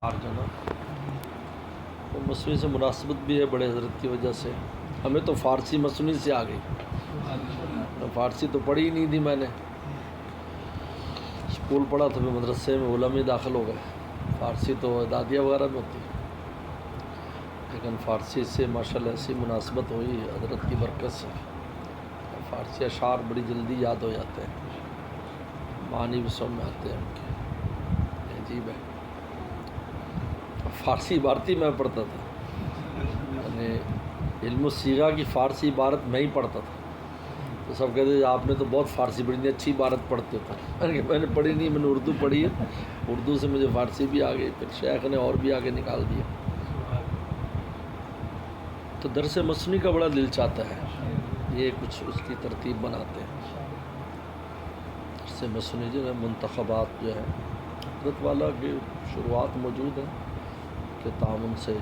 تو مثنوی سے مناسبت بھی ہے بڑے حضرت کی وجہ سے. ہمیں تو فارسی مثنوی سے آ گئی. فارسی تو پڑھی ہی نہیں تھی میں نے. اسکول پڑھا تو پھر مدرسے میں علماء داخل ہو گئے. فارسی تو دادیہ وغیرہ میں ہوتی، لیکن فارسی سے ماشاءاللہ ایسی مناسبت ہوئی حضرت کی برکت سے. فارسی اشعار بڑی جلدی یاد ہو جاتے ہیں، معنی بھی سمجھ میں آتے ہیں ان کے. عجیب ہے. فارسی عبارتی میں پڑھتا تھا، یعنی علم الصیغہ کی فارسی عبارت میں ہی پڑھتا تھا. تو سب کہتے تھے آپ نے تو بہت فارسی پڑھی، نہیں اچھی عبارت پڑھتے ہو. میں نے پڑھی نہیں، میں نے اردو پڑھی ہے. اردو سے مجھے فارسی بھی آ گئی، پھر شیخ نے اور بھی آگے نکال دیا. تو درس مثنوی کا بڑا دل چاہتا ہے، یہ کچھ اس کی ترتیب بناتے ہیں. درس مثنوی جو ہے منتخبات جو ہے حضرت والا کی شروعات موجود ہیں کہ تعاون سے